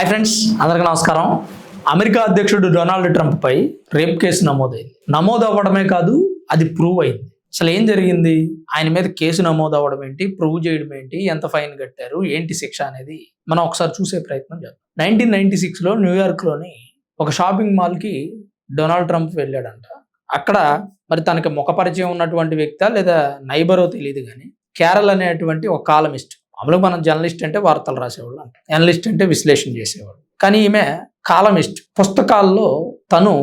Hi friends, అందరికీ నమస్కారం. America అధ్యక్షుడు డొనాల్డ్ ట్రంప్ పై రేప్ కేసు నమోదైంది. నమోదు అవ్వడమే కాదు, అది ప్రూవ్ అయింది. అసలు ఏం జరిగింది, ఆయన మీద కేసు నమోదు అవ్వడం ఏంటి, ప్రూవ్ చేయడం ఏంటి, ఎంత ఫైన్ కట్టారు, ఏంటి శిక్ష అనేది మనం ఒకసారి చూసే ప్రయత్నం చేద్దాం. 1996లో న్యూయార్క్లోని ఒక షాపింగ్ మాల్కి డొనాల్డ్ ట్రంప్ వెళ్ళాడంట. అక్కడ మరి తనకి ముఖ పరిచయం ఉన్నటువంటి వ్యక్తి లేదా నైబరో తెలియదు, కానీ క్యారల్ అనేటువంటి ఒక కాలమిస్ట్. మామూలుగా మనం జర్నలిస్ట్ అంటే వార్తలు రాసేవాళ్ళు అంట, అనలిస్ట్ అంటే విశ్లేషణ చేసేవాళ్ళు. కానీ ఈమె కాలమిస్ట్. పుస్తకాల్లో తను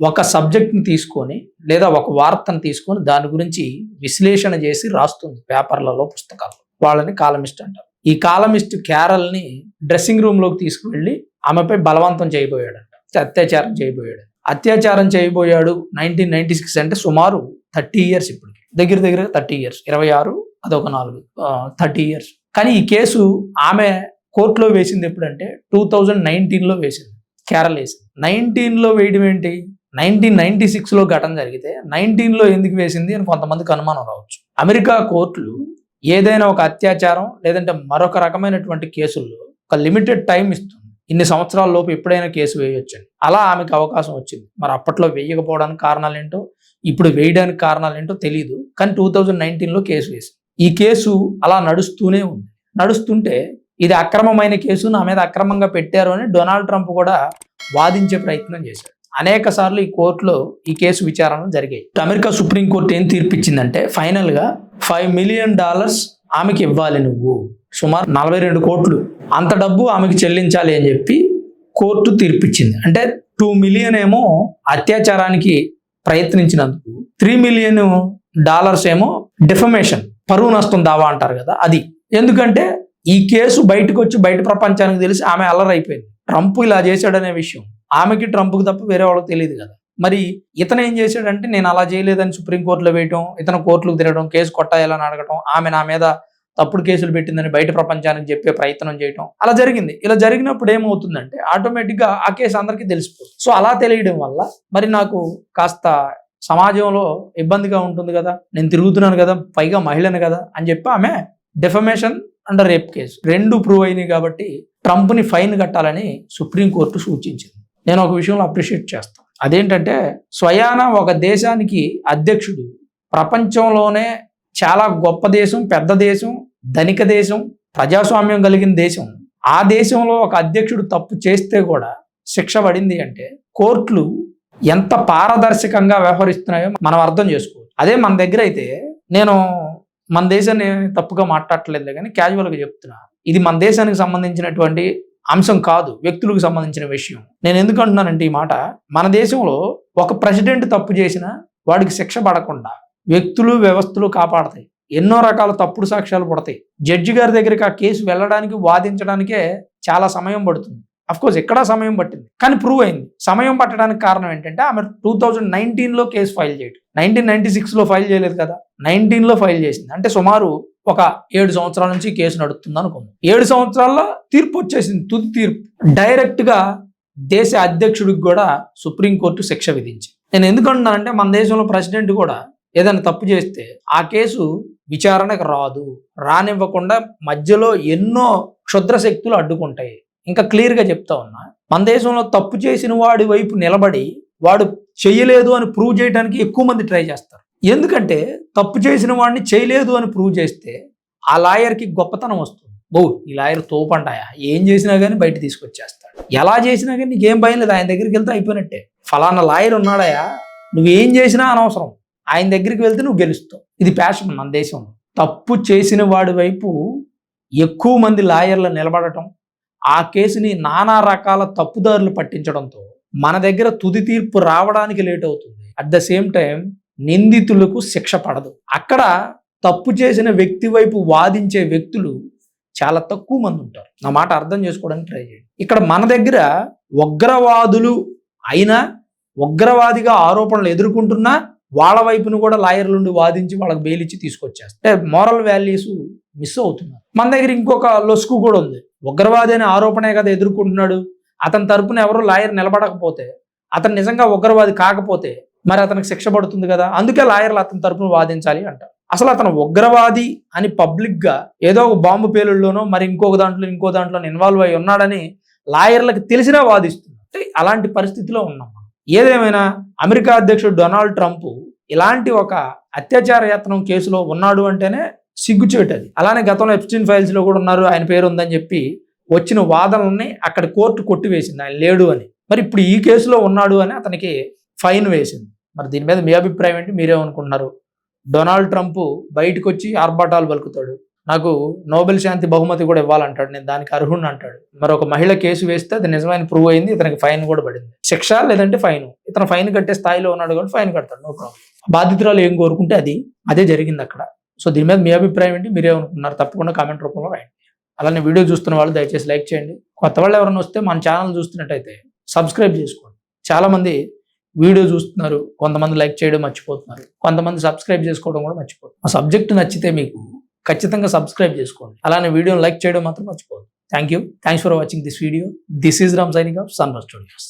ఒక సబ్జెక్ట్ని తీసుకొని లేదా ఒక వార్తను తీసుకొని దాని గురించి విశ్లేషణ చేసి రాస్తుంది పేపర్లలో, పుస్తకాల్లో. వాళ్ళని కాలమిస్ట్ అంటారు. ఈ కాలమిస్ట్ క్యారల్ని డ్రెస్సింగ్ రూమ్లోకి తీసుకువెళ్ళి ఆమెపై బలవంతం చేయబోయాడంట, అత్యాచారం చేయబోయాడు. 1996 అంటే సుమారు 30 ఇయర్స్. ఇప్పటికి దగ్గర 30 ఇయర్స్, 26 అదొక 4 30 ఇయర్స్. కానీ ఈ కేసు ఆమె కోర్టులో వేసింది ఎప్పుడంటే 2019లో వేసింది. క్యారల్ వేసింది. 19లో వేయడం ఏంటి, 1996లో ఘటన జరిగితే 19లో ఎందుకు వేసింది అని కొంతమందికి అనుమానం రావచ్చు. అమెరికా కోర్టులు ఏదైనా ఒక అత్యాచారం లేదంటే మరొక రకమైనటువంటి కేసుల్లో ఒక లిమిటెడ్ టైం ఇస్తుంది. ఇన్ని సంవత్సరాల లోపు ఎప్పుడైనా కేసు వేయొచ్చండి. అలా ఆమెకు అవకాశం వచ్చింది. మరి అప్పట్లో వేయకపోవడానికి కారణాలు ఏంటో, ఇప్పుడు వేయడానికి కారణాలు ఏంటో తెలియదు. కానీ 2019లో కేసు వేసింది. ఈ కేసు అలా నడుస్తూనే ఉంది. నడుస్తుంటే ఇది అక్రమమైన కేసు, నా మీద అక్రమంగా పెట్టారు అని డొనాల్డ్ ట్రంప్ కూడా వాదించే ప్రయత్నం చేశాడు. అనేక సార్లు ఈ కోర్టులో ఈ కేసు విచారణలు జరిగాయి. అమెరికా సుప్రీంకోర్టు ఏం తీర్పిచ్చిందంటే ఫైనల్గా $5 మిలియన్ ఆమెకి ఇవ్వాలి, నువ్వు సుమారు 42 కోట్లు అంత డబ్బు ఆమెకి చెల్లించాలి అని చెప్పి కోర్టు తీర్పిచ్చింది. అంటే 2 మిలియన్ ఏమో అత్యాచారానికి ప్రయత్నించినందుకు, $3 మిలియన్ ఏమో డిఫమేషన్, పరువు నష్టం దావా అంటారు కదా, అది. ఎందుకంటే ఈ కేసు బయటకు వచ్చి బయట ప్రపంచానికి తెలిసి ఆమె అల్లరైపోయింది. ట్రంప్ ఇలా చేశాడనే విషయం ఆమెకి, ట్రంప్కి తప్ప వేరే వాళ్ళకి తెలియదు కదా. మరి ఇతను ఏం చేశాడంటే నేను అలా చేయలేదని సుప్రీంకోర్టులో వేయటం, ఇతను కోర్టులకు తిరగడం, కేసు కొట్టాయాలని అడగటం, ఆమె నా మీద తప్పుడు కేసులు పెట్టిందని బయట ప్రపంచానికి చెప్పే ప్రయత్నం చేయటం, అలా జరిగింది. ఇలా జరిగినప్పుడు ఏమవుతుందంటే ఆటోమేటిక్గా ఆ కేసు అందరికీ తెలిసిపోతుంది. సో అలా తెలియడం వల్ల మరి నాకు కాస్త సమాజంలో ఇబ్బందిగా ఉంటుంది కదా, నేను తిరుగుతున్నాను కదా, పైగా మహిళను కదా అని చెప్పి ఆమె defamation and rape case 2 prove అయినాయి. కాబట్టి ట్రంప్ని ఫైన్ కట్టాలని సుప్రీంకోర్టు సూచించింది. నేను ఒక విషయంలో అప్రిషియేట్ చేస్తాను. అదేంటంటే స్వయాన ఒక దేశానికి అధ్యక్షుడు, ప్రపంచంలోనే చాలా గొప్ప దేశం, పెద్ద దేశం, ధనిక దేశం, ప్రజాస్వామ్యం కలిగిన దేశం, ఆ దేశంలో ఒక అధ్యక్షుడు తప్పు చేస్తే కూడా శిక్ష పడింది అంటే కోర్టులు ఎంత పారదర్శకంగా వ్యవహరిస్తున్నాయో మనం అర్థం చేసుకోవచ్చు. అదే మన దగ్గర అయితే, నేను మన దేశాన్ని తప్పుగా మాట్లాడట్లేదు కానీ క్యాజువల్గా చెప్తున్నా, ఇది మన దేశానికి సంబంధించినటువంటి అంశం కాదు, వ్యక్తులకు సంబంధించిన విషయం. నేను ఎందుకు అంటున్నానంటే ఈ మాట, మన దేశంలో ఒక ప్రెసిడెంట్ తప్పు చేసినా వాడికి శిక్ష పడకుండా వ్యక్తులు, వ్యవస్థలు కాపాడతాయి. ఎన్నో రకాల తప్పుడు సాక్ష్యాలు పడతాయి. జడ్జి గారి దగ్గరికి ఆ కేసు వెళ్ళడానికి, వాదించడానికే చాలా సమయం పడుతుంది. అఫ్కోర్స్ ఎక్కడా సమయం పట్టింది, కానీ ప్రూవ్ అయింది. సమయం పట్టడానికి కారణం ఏంటంటే ఆమె 2019లో కేసు ఫైల్ చేయడం. 1996లో ఫైల్ చేయలేదు కదా, 19లో ఫైల్ చేసింది. అంటే సుమారు ఒక 7 సంవత్సరాల నుంచి కేసు నడుస్తుంది అనుకుందాం. 7 సంవత్సరాల్లో తీర్పు వచ్చేసింది, తుది తీర్పు. డైరెక్ట్గా దేశ అధ్యక్షుడికి కూడా సుప్రీంకోర్టు శిక్ష విధించింది. నేను ఎందుకు అంటున్నానంటే మన దేశంలో ప్రెసిడెంట్ కూడా ఏదైనా తప్పు చేస్తే ఆ కేసు విచారణకు రానివ్వకుండా మధ్యలో ఎన్నో క్షుద్ర శక్తులు అడ్డుకుంటాయి. ఇంకా క్లియర్గా చెప్తా ఉన్నా, మన దేశంలో తప్పు చేసిన వాడి వైపు నిలబడి వాడు చేయలేదు అని ప్రూవ్ చేయడానికి ఎక్కువ మంది ట్రై చేస్తారు. ఎందుకంటే తప్పు చేసిన వాడిని చేయలేదు అని ప్రూవ్ చేస్తే ఆ లాయర్కి గొప్పతనం వస్తుంది. ఈ లాయర్ తోపంటాయా, ఏం చేసినా కానీ బయట తీసుకొచ్చేస్తాడు. ఎలా చేసినా కానీ నీకేం భయం లేదు, ఆయన దగ్గరికి వెళ్తే అయిపోయినట్టే. ఫలానా లాయర్ ఉన్నాడయా, నువ్వేం చేసినా అనవసరం, ఆయన దగ్గరికి వెళ్తే నువ్వు గెలుస్తావు. ఇది ప్యాషన్ మన దేశంలో. తప్పు చేసిన వాడి వైపు ఎక్కువ మంది లాయర్లు నిలబడటం, ఆ కేసుని నానా రకాల తప్పుదారులు పట్టించడంతో మన దగ్గర తుది తీర్పు రావడానికి లేట్ అవుతుంది. అట్ ద సేమ్ టైం నిందితులకు శిక్ష పడదు. అక్కడ తప్పు చేసిన వ్యక్తి వైపు వాదించే వ్యక్తులు చాలా తక్కువ మంది ఉంటారు. నా మాట అర్థం చేసుకోవడానికి ట్రై చేయండి. ఇక్కడ మన దగ్గర ఉగ్రవాదులు అయినా, ఉగ్రవాదిగా ఆరోపణలు ఎదుర్కొంటున్నా వాళ్ళ వైపును కూడా లాయర్లు ఉండి వాదించి వాళ్ళకి బెయిల్ ఇచ్చి తీసుకొచ్చేస్తారు. అంటే మోరల్ వాల్యూస్ మిస్ అవుతున్నారు. మన దగ్గర ఇంకొక లొసుకు కూడా ఉంది. ఉగ్రవాది అనే ఆరోపణే కదా ఎదుర్కొంటున్నాడు, అతని తరపున ఎవరో లాయర్ నిలబడకపోతే, అతను నిజంగా ఉగ్రవాది కాకపోతే మరి అతనికి శిక్ష పడుతుంది కదా, అందుకే లాయర్లు అతని తరపున వాదించాలి అంటారు. అసలు అతను ఉగ్రవాది అని పబ్లిక్గా ఏదో ఒక బాంబు పేలుల్లోనో మరి ఇంకో దాంట్లో ఇన్వాల్వ్ అయి ఉన్నాడని లాయర్లకు తెలిసినా వాదిస్తున్నారు. అంటే అలాంటి పరిస్థితిలో ఉన్నాం మనం. ఏదేమైనా అమెరికా అధ్యక్షుడు డొనాల్డ్ ట్రంప్ ఇలాంటి ఒక అత్యాచార యత్నం కేసులో ఉన్నాడు అంటేనే సిగ్గుచేటు అది. అలానే గతంలో ఎప్స్టీన్ ఫైల్స్ లో కూడా ఉన్నారు, ఆయన పేరు ఉందని చెప్పి వచ్చిన వాదనల్ని అక్కడ కోర్టు కొట్టివేసింది, ఆయన లేడు అని. మరి ఇప్పుడు ఈ కేసులో ఉన్నాడు అని అతనికి ఫైన్ వేసింది. మరి దీని మీద మీ అభిప్రాయం ఏంటి? మీరేమనుకుంటున్నారు? డొనాల్డ్ ట్రంప్ బయటకు వచ్చి ఆర్భాటాలు పలుకుతాడు, నాకు నోబెల్ శాంతి బహుమతి కూడా ఇవ్వాలంటాడు, నేను దానికి అర్హుడిని అంటాడు. మరి ఒక మహిళ కేసు వేస్తే అది నిజమైన ప్రూవ్ అయింది, ఇతనికి ఫైన్ కూడా పడింది. శిక్ష లేదంటే ఫైన్. ఇతను ఫైన్ కట్టే స్థాయిలో ఉన్నాడు కాబట్టి ఫైన్ కడతాడు, నో ప్రాబ్లం. బాధితురాలు ఏం కోరుకుంటే అదే జరిగింది అక్కడ. సో దీని మీద మీ అభిప్రాయం ఏంటి? మీరేమనుకుంటున్నారు? తప్పకుండా కామెంట్ రూపంలో రాయండి. అలానే వీడియో చూస్తున్న వాళ్ళు దయచేసి లైక్ చేయండి. కొత్త వాళ్ళు ఎవరైనా వస్తే మన ఛానల్ చూస్తున్నట్టయితే సబ్స్క్రైబ్ చేసుకోండి. చాలా మంది వీడియో చూస్తున్నారు, కొంతమంది లైక్ చేయడం మర్చిపోతున్నారు, కొంతమంది సబ్స్క్రైబ్ చేసుకోవడం కూడా మర్చిపోతున్నారు. ఆ సబ్జెక్ట్ నచ్చితే మీకు ఖచ్చితంగా సబ్స్క్రైబ్ చేసుకోండి. అలానే వీడియోని లైక్ చేయడం మాత్రం మర్చిపోవద్దు. Thanks for watching this video. This is Ram signing off sunrise studios.